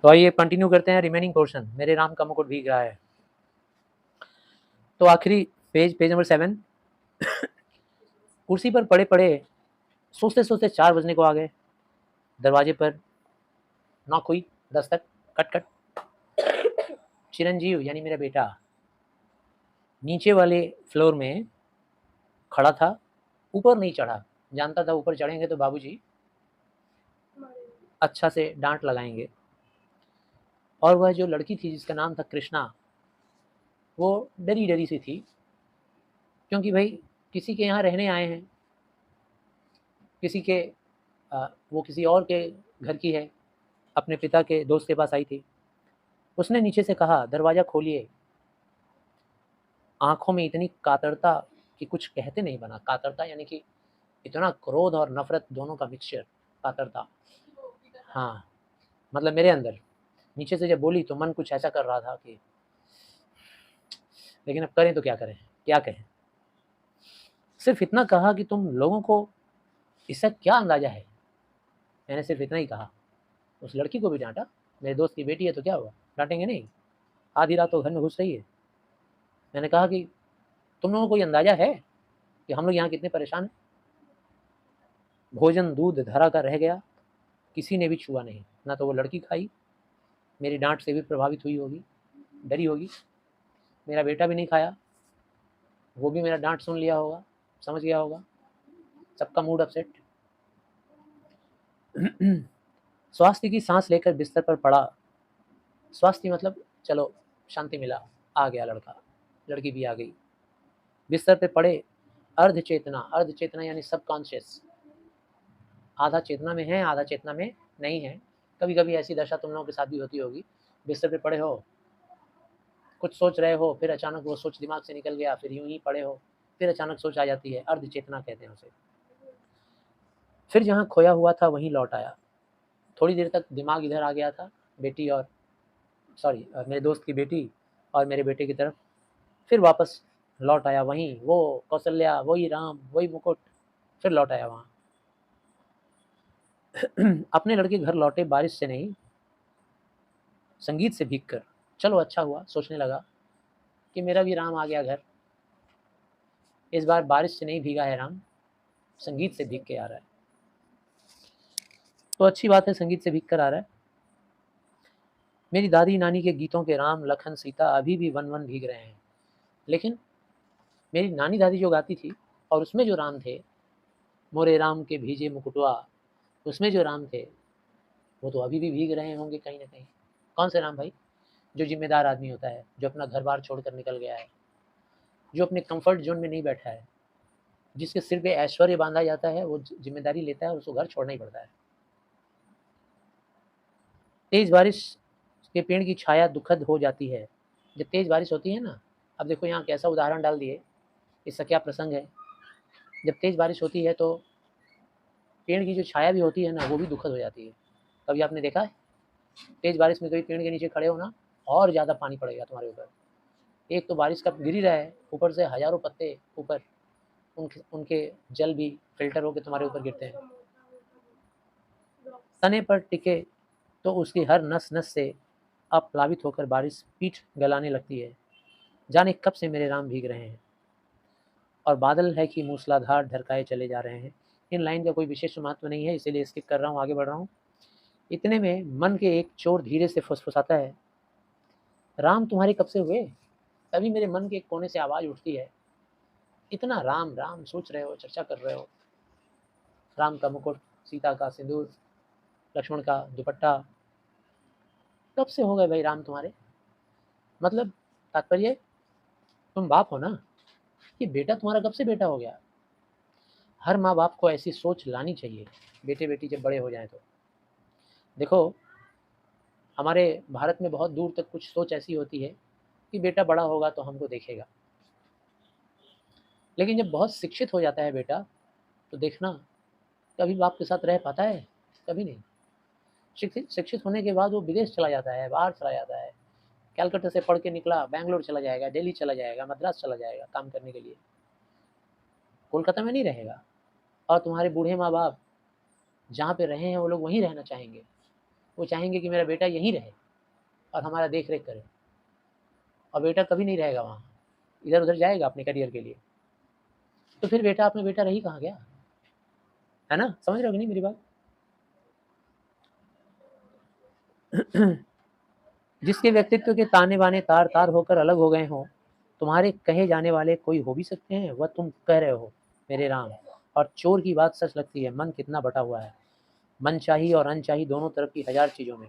तो आइए कंटिन्यू करते हैं रिमेनिंग पोर्शन। मेरे राम का मुकुट भीग रहा है। तो आखिरी पेज नंबर 7। कुर्सी पर पड़े पड़े सोचते सोचते 4 बजने को आ गए। दरवाजे पर नॉक हुई, दस्तक, खट खट। चिरंजीव यानी मेरा बेटा नीचे वाले फ्लोर में खड़ा था, ऊपर नहीं चढ़ा। जानता था ऊपर चढ़ेंगे तो बाबूजी अच्छा से डांट लगाएंगे। और वह जो लड़की थी जिसका नाम था कृष्णा, वो डरी डरी सी थी, क्योंकि भाई किसी के यहाँ रहने आए हैं, किसी के वो किसी और के घर की है, अपने पिता के दोस्त के पास आई थी। उसने नीचे से कहा, दरवाज़ा खोलिए। आंखों में इतनी कातरता कि कुछ कहते नहीं बना। कातरता यानी कि इतना क्रोध और नफरत दोनों का मिक्सचर, कातरता। हाँ, मतलब मेरे अंदर नीचे से जब बोली तो मन कुछ ऐसा कर रहा था कि लेकिन अब करें तो क्या करें, क्या कहें। सिर्फ इतना कहा कि तुम लोगों को इसका क्या अंदाजा है। मैंने सिर्फ इतना ही कहा। उस लड़की को भी डांटा। मेरे दोस्त की बेटी है तो क्या हुआ, डांटेंगे नहीं? आधी रात तो घर में घुस रही है। मैंने कहा कि तुम लोगों को कोई अंदाजा है कि हम लोग यहाँ कितने परेशान हैं। भोजन दूध धरा का रह गया, किसी ने भी छुआ नहीं। ना तो वो लड़की खाई, मेरी डांट से भी प्रभावित हुई होगी, डरी होगी। मेरा बेटा भी नहीं खाया, वो भी मेरा डांट सुन लिया होगा, समझ गया होगा। सबका मूड अपसेट। स्वास्थ्य की सांस लेकर बिस्तर पर पड़ा। स्वास्थ्य मतलब चलो शांति मिला, आ गया लड़का, लड़की भी आ गई। बिस्तर पे पड़े, अर्ध चेतना। अर्ध चेतना यानी सबकॉन्शियस, आधा चेतना में है आधा चेतना में नहीं है। कभी कभी ऐसी दशा तुम लोगों के साथ भी होती होगी। बिस्तर पे पड़े हो, कुछ सोच रहे हो, फिर अचानक वो सोच दिमाग से निकल गया, फिर यूं ही पड़े हो, फिर अचानक सोच आ जाती है। अर्ध चेतना कहते हैं उसे। फिर जहाँ खोया हुआ था वहीं लौट आया। थोड़ी देर तक दिमाग इधर आ गया था, बेटी और सॉरी मेरे दोस्त की बेटी और मेरे बेटे की तरफ। फिर वापस लौट आया वहीं, वो कौशल्या, वही राम, वही मुकुट। फिर लौट आया वहाँ। अपने लड़के घर लौटे बारिश से नहीं, संगीत से भीग कर। चलो अच्छा हुआ, सोचने लगा कि मेरा भी राम आ गया घर। इस बार बारिश से नहीं भीगा है राम, संगीत से भीग के आ रहा है। तो अच्छी बात है, संगीत से भीग कर आ रहा है। मेरी दादी नानी के गीतों के राम लखन सीता अभी भी वन वन भीग रहे हैं। लेकिन मेरी नानी दादी जो गाती थी और उसमें जो राम थे, मोरे राम के भीजे मुकुटवा, उसमें जो राम थे वो तो अभी भी भीग रहे होंगे कहीं ना कहीं। कौन से राम भाई? जो जिम्मेदार आदमी होता है, जो अपना घर बार छोड़कर निकल गया है, जो अपने कंफर्ट जोन में नहीं बैठा है, जिसके सिर पे ऐश्वर्य बांधा जाता है, वो जिम्मेदारी लेता है और उसको घर छोड़ना ही पड़ता है। तेज बारिश के पेड़ की छाया दुखद हो जाती है। जब तेज बारिश होती है ना, अब देखो यहाँ कैसा उदाहरण डाल दिए, इसका क्या प्रसंग है। जब तेज बारिश होती है तो पेड़ की जो छाया भी होती है ना, वो भी दुखद हो जाती है। कभी आपने देखा है तेज बारिश में कभी पेड़ के नीचे खड़े हो ना, और ज़्यादा पानी पड़ेगा तुम्हारे ऊपर। एक तो बारिश का गिर ही रहा है, ऊपर से हजारों पत्ते ऊपर, उनके उनके जल भी फिल्टर होकर तुम्हारे ऊपर गिरते हैं। तने पर टिके तो उसकी हर नस नस से अप्लावित होकर बारिश पीठ गलाने लगती है। जाने कब से मेरे राम भीग रहे हैं। और बादल है कि मूसलाधार ढरकाए चले जा रहे हैं। इन लाइन का कोई विशेष महत्व नहीं है, इसीलिए स्किप कर रहा हूँ, आगे बढ़ रहा हूँ। इतने में मन के एक चोर धीरे से फुसफुसाता है, राम तुम्हारे कब से हुए? तभी मेरे मन के एक कोने से आवाज़ उठती है, इतना राम राम सोच रहे हो, चर्चा कर रहे हो, राम का मुकुट, सीता का सिंदूर, लक्ष्मण का दुपट्टा, कब से हो गए भाई राम तुम्हारे? मतलब तात्पर्य, तुम बाप हो ना, ये बेटा तुम्हारा कब से बेटा हो गया? हर माँ बाप को ऐसी सोच लानी चाहिए, बेटे बेटी जब बड़े हो जाएं तो। देखो, हमारे भारत में बहुत दूर तक कुछ सोच ऐसी होती है कि बेटा बड़ा होगा तो हमको देखेगा। लेकिन जब बहुत शिक्षित हो जाता है बेटा, तो देखना, कभी बाप के साथ रह पाता है? कभी नहीं। शिक्षित शिक्षित होने के बाद वो विदेश चला जाता है, बाहर चला जाता है। कैलकाटा से पढ़ के निकला, बैंगलोर चला जाएगा, दिल्ली चला जाएगा, मद्रास चला जाएगा काम करने के लिए, कोलकाता में नहीं रहेगा। और तुम्हारे बूढ़े माँ बाप जहाँ पे रहे हैं वो लोग वहीं रहना चाहेंगे। वो चाहेंगे कि मेरा बेटा यहीं रहे और हमारा देख रेख करे, और बेटा कभी नहीं रहेगा वहाँ, इधर उधर जाएगा अपने करियर के लिए। तो फिर बेटा अपना बेटा रही कहाँ गया, है ना? समझ रहे हो कि नहीं मेरी बात? जिसके व्यक्तित्व के ताने बाने तार तार होकर अलग हो गए हों, तुम्हारे कहे जाने वाले कोई हो भी सकते हैं, वह तुम कह रहे हो मेरे राम। और चोर की बात सच लगती है, मन कितना बटा हुआ है, मनचाही और अनचाही दोनों तरफ की हजार चीज़ों में।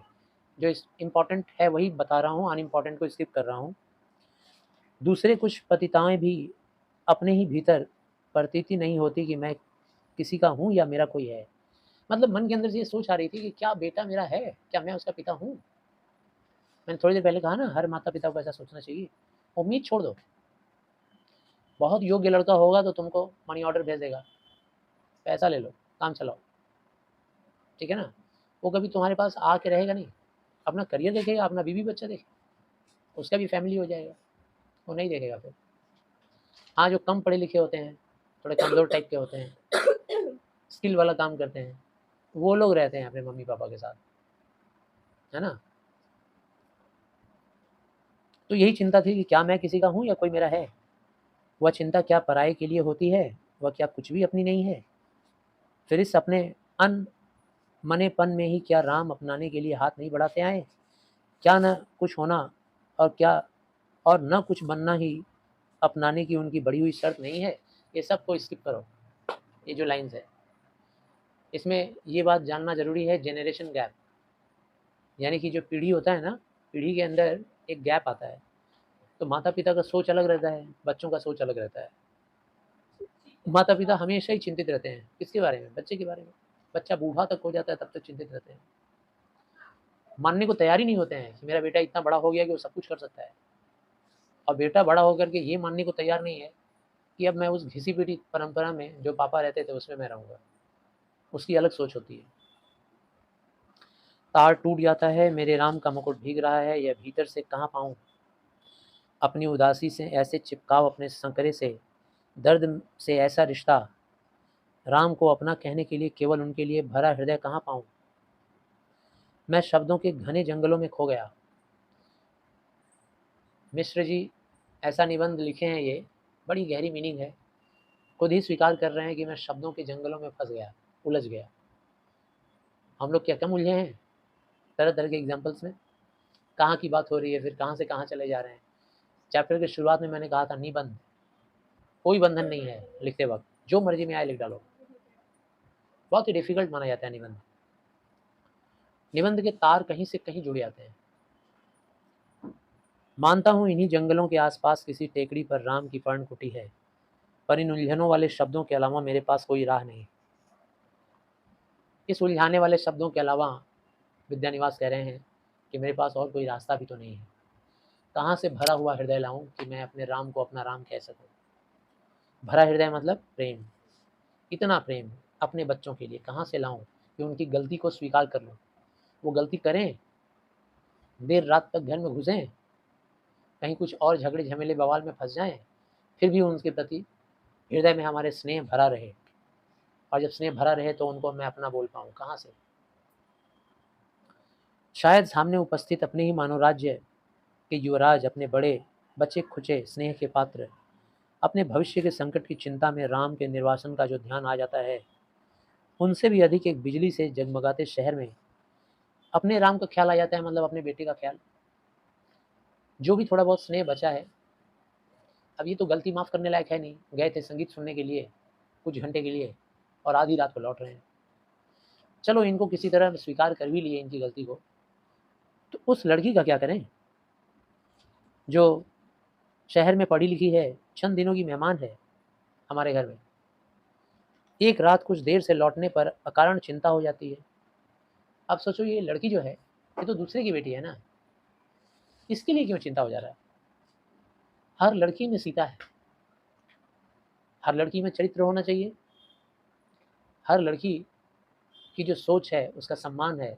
जो इम्पोर्टेंट है वही बता रहा हूँ, अनइम्पोर्टेंट को स्किप कर रहा हूँ। दूसरे कुछ पतिताएं भी अपने ही भीतर प्रतीति नहीं होती कि मैं किसी का हूँ या मेरा कोई है। मतलब मन के अंदर से ये सोच आ रही थी कि क्या बेटा मेरा है, क्या मैं उसका पिता हूँ। मैंने थोड़ी देर पहले कहा ना, हर माता पिता को ऐसा सोचना चाहिए। उम्मीद छोड़ दो, बहुत योग्य लड़का होगा तो तुमको मनी ऑर्डर भेज देगा, पैसा ले लो, काम चलाओ, ठीक है ना? वो कभी तुम्हारे पास आके रहेगा नहीं, अपना करियर देखेगा, अपना बीवी बच्चा देखेगा, उसका भी फैमिली हो जाएगा, वो नहीं देखेगा फिर। हाँ, जो कम पढ़े लिखे होते हैं, थोड़े कमज़ोर टाइप के होते हैं, स्किल वाला काम करते हैं, वो लोग रहते हैं अपने मम्मी पापा के साथ, है ना? तो यही चिंता थी कि क्या मैं किसी का हूँ या कोई मेरा है। वह चिंता क्या पराये के लिए होती है, वह क्या कुछ भी अपनी नहीं है। फिर इस अपने अनमनेपन में ही क्या राम अपनाने के लिए हाथ नहीं बढ़ाते आए। क्या न कुछ होना और क्या और न कुछ बनना ही अपनाने की उनकी बड़ी हुई शर्त नहीं है। ये सब को स्किप करो, ये जो लाइन्स है इसमें ये बात जानना ज़रूरी है, जेनरेशन गैप, यानी कि जो पीढ़ी होता है ना, पीढ़ी के अंदर एक गैप आता है। तो माता पिता का सोच अलग रहता है, बच्चों का सोच अलग रहता है। माता पिता हमेशा ही चिंतित रहते हैं, किसके बारे में? बच्चे के बारे में। बच्चा बूढ़ा तक हो जाता है तब तक चिंतित रहते हैं, मानने को तैयार ही नहीं होते हैं कि मेरा बेटा इतना बड़ा हो गया कि वो सब कुछ कर सकता है। और बेटा बड़ा होकर के ये मानने को तैयार नहीं है कि अब मैं उस घिसी पिटी परंपरा में जो पापा रहते थे उसमें मैं रहूँगा। उसकी अलग सोच होती है। तार टूट जाता है, मेरे राम का मुकुट भीग रहा है, यह भीतर से कहाँ पाऊँ अपनी उदासी से ऐसे चिपकाव अपने संकरे से, दर्द से ऐसा रिश्ता, राम को अपना कहने के लिए केवल उनके लिए भरा हृदय कहाँ पाऊँ। मैं शब्दों के घने जंगलों में खो गया। मिश्र जी ऐसा निबंध लिखे हैं, ये बड़ी गहरी मीनिंग है। खुद ही स्वीकार कर रहे हैं कि मैं शब्दों के जंगलों में फंस गया, उलझ गया। हम लोग क्या कम उलझे हैं तरह तरह के एग्जाम्पल्स में? कहाँ की बात हो रही है, फिर कहाँ से कहाँ चले जा रहे हैं। चैप्टर के शुरुआत में मैंने कहा था निबंध, कोई बंधन नहीं है लिखते वक्त, जो मर्जी में आए लिख डालो। बहुत ही डिफिकल्ट माना जाता है निबंध। निबंध के तार कहीं से कहीं जुड़ जाते हैं। मानता हूँ इन्हीं जंगलों के आसपास किसी टेकड़ी पर राम की पर्णकुटी है, पर इन उलझनों वाले शब्दों के अलावा मेरे पास कोई राह नहीं। इस उलझाने वाले शब्दों के अलावा विद्यानिवास कह रहे हैं कि मेरे पास और कोई रास्ता भी तो नहीं है। कहाँ से भरा हुआ हृदय लाऊं कि मैं अपने राम को अपना राम कह सकूं। भरा हृदय मतलब प्रेम, इतना प्रेम अपने बच्चों के लिए कहाँ से लाऊं कि उनकी गलती को स्वीकार कर लूं। वो गलती करें, देर रात तक घर में घुसें, कहीं कुछ और झगड़े झमेले बवाल में फंस जाएं, फिर भी उनके प्रति हृदय में हमारे स्नेह भरा रहे। और जब स्नेह भरा रहे तो उनको मैं अपना बोल पाऊँ कहाँ से। शायद सामने उपस्थित अपने ही मानव राज्य के युवराज, अपने बड़े बचे खुचे स्नेह के पात्र, अपने भविष्य के संकट की चिंता में राम के निर्वासन का जो ध्यान आ जाता है, उनसे भी अधिक एक बिजली से जगमगाते शहर में अपने राम का ख्याल आ जाता है, मतलब अपने बेटे का ख्याल। जो भी थोड़ा बहुत स्नेह बचा है, अब ये तो गलती माफ़ करने लायक है नहीं। गए थे संगीत सुनने के लिए कुछ घंटे के लिए और आधी रात को लौट रहे हैं। चलो इनको किसी तरह स्वीकार कर भी लिए इनकी गलती को, तो उस लड़की का क्या करें जो शहर में पढ़ी लिखी है, चंद दिनों की मेहमान है हमारे घर में। एक रात कुछ देर से लौटने पर अकारण चिंता हो जाती है। अब सोचो ये लड़की जो है, ये तो दूसरे की बेटी है ना, इसके लिए क्यों चिंता हो जा रहा है। हर लड़की में सीता है, हर लड़की में चरित्र होना चाहिए, हर लड़की की जो सोच है, उसका सम्मान है,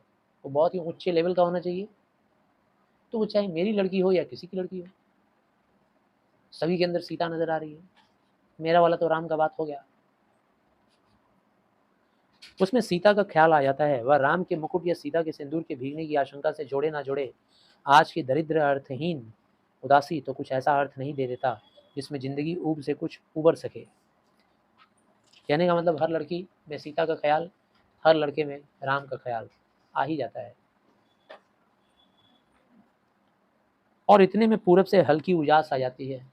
वो बहुत ही ऊंचे लेवल का होना चाहिए। तो वो चाहे मेरी लड़की हो या किसी की लड़की हो, सभी के अंदर सीता नजर आ रही है। मेरा वाला तो राम का बात हो गया। उसमें सीता का ख्याल आ जाता है। वह राम के मुकुट या सीता के सिंदूर के भीगने की आशंका से जोड़े ना जोड़े आज की दरिद्र अर्थहीन उदासी तो कुछ ऐसा अर्थ नहीं दे देता जिसमें जिंदगी ऊब से कुछ उबर सके। कहने का मतलब हर लड़की में सीता का ख्याल, हर लड़के में राम का ख्याल आ ही जाता है। और इतने में पूरब से हल्की उजास आ जाती है।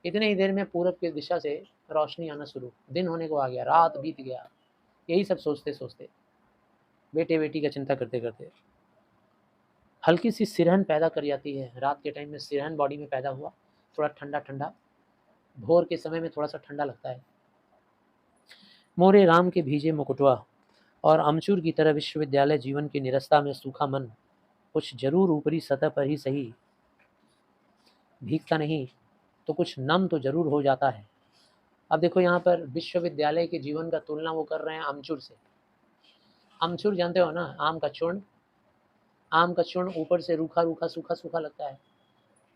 इतने ही देर में पूरब की दिशा से रोशनी आना शुरू, दिन होने को आ गया, रात बीत गया। यही सब सोचते सोचते, बेटे बेटी का चिंता करते करते हल्की सी सिरहन पैदा कर जाती है। रात के टाइम में सिरहन बॉडी में पैदा हुआ, थोड़ा ठंडा ठंडा, भोर के समय में थोड़ा सा ठंडा लगता है। मोरे राम के भीजे मुकुटवा और अमचूर की तरह विश्वविद्यालय जीवन की निरस्ता में सूखा मन कुछ जरूर ऊपरी सतह पर ही सही भीगता नहीं तो कुछ नम तो जरूर हो जाता है। अब देखो यहाँ पर विश्वविद्यालय के जीवन का तुलना वो कर रहे हैं अमचूर से। अमचूर जानते हो ना, आम का चूर्ण। आम का चूर्ण ऊपर से रूखा रूखा सूखा सूखा लगता है,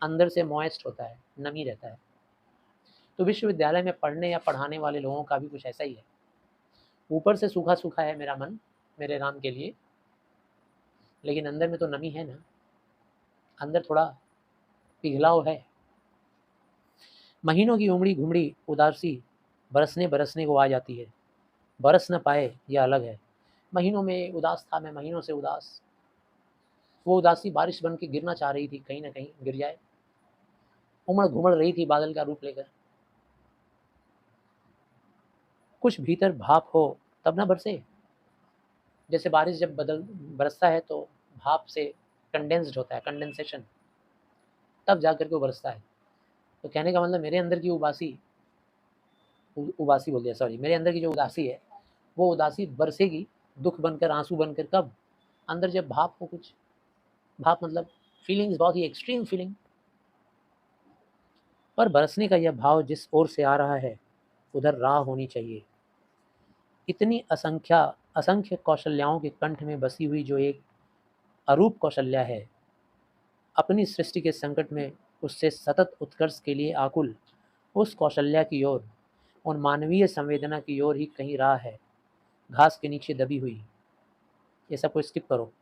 अंदर से मॉइस्ट होता है, नमी रहता है। तो विश्वविद्यालय में पढ़ने या पढ़ाने वाले लोगों का भी कुछ ऐसा ही है। ऊपर से सूखा सूखा है मेरा मन मेरे राम के लिए, लेकिन अंदर में तो नमी है ना, अंदर थोड़ा पिघलाव है। महीनों की उमड़ी घुमड़ी उदासी बरसने बरसने को आ जाती है। बरस न पाए यह अलग है। महीनों में उदास था मैं, महीनों से उदास। वो उदासी बारिश बन के गिरना चाह रही थी, कहीं ना कहीं गिर जाए। उमड़ घुमड़ रही थी बादल का रूप लेकर। कुछ भीतर भाप हो तब ना बरसे। जैसे बारिश जब बरसता है तो भाप से कंडेंस्ड होता है, कंडेंसेशन, तब जा करके वो बरसता है। तो कहने का मतलब मेरे अंदर की उबासी बोल दिया, सॉरी, मेरे अंदर की जो उदासी है वो उदासी बरसेगी, दुख बनकर, आंसू बनकर। कब? अंदर जब भाप हो कुछ। भाप मतलब फीलिंग्स, बहुत ही एक्सट्रीम फीलिंग। पर बरसने का यह भाव जिस ओर से आ रहा है उधर राह होनी चाहिए। इतनी असंख्य कौशल्याओं के कंठ में बसी हुई जो एक अरूप कौशल्या है, अपनी सृष्टि के संकट में उससे सतत उत्कर्ष के लिए आकुल, उस कौशल्या की ओर, उन मानवीय संवेदना की ओर ही कहीं राह है, घास के नीचे दबी हुई। ये सब को स्किप करो।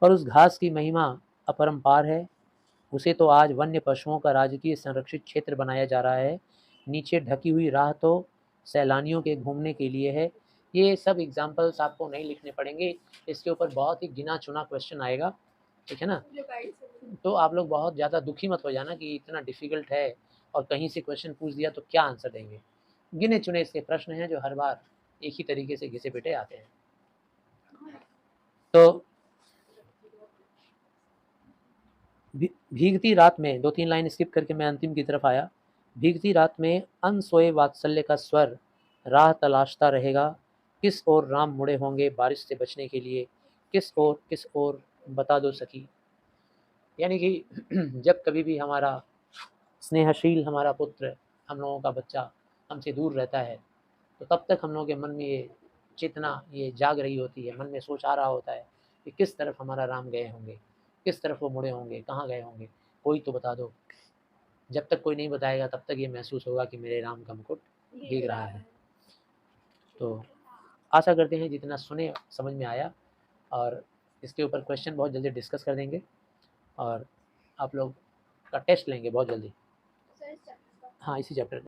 पर उस घास की महिमा अपरंपार है। उसे तो आज वन्य पशुओं का राजकीय संरक्षित क्षेत्र बनाया जा रहा है। नीचे ढकी हुई राह तो सैलानियों के घूमने के लिए है। ये सब एग्जाम्पल्स आपको नहीं लिखने पड़ेंगे, इसके ऊपर बहुत ही गिना चुना क्वेश्चन आएगा, ठीक है ना। तो आप लोग बहुत ज़्यादा दुखी मत हो जाना कि इतना डिफ़िकल्ट है और कहीं से क्वेश्चन पूछ दिया तो क्या आंसर देंगे। गिने चुने इसके प्रश्न हैं जो हर बार एक ही तरीके से घिसे पिटे आते हैं। तो भीगती रात में, 2-3 लाइन स्किप करके मैं अंतिम की तरफ आया। भीगती रात में अनसोए वात्सल्य का स्वर राह तलाशता रहेगा। किस ओर राम मुड़े होंगे बारिश से बचने के लिए, किस ओर बता दो सखी। यानी कि जब कभी भी हमारा स्नेहशील, हमारा पुत्र, हम लोगों का बच्चा हमसे दूर रहता है तो तब तक हम लोगों के मन में ये चेतना ये जाग रही होती है, मन में सोच आ रहा होता है कि किस तरफ हमारा राम गए होंगे, किस तरफ वो मुड़े होंगे, कहाँ गए होंगे, कोई तो बता दो। जब तक कोई नहीं बताएगा तब तक ये महसूस होगा कि मेरे राम का मुकुट भीग रहा है। तो आशा करते हैं जितना सुने समझ में आया, और इसके ऊपर क्वेश्चन बहुत जल्दी डिस्कस कर देंगे और आप लोग का टेस्ट लेंगे बहुत जल्दी। हाँ, इसी चैप्टर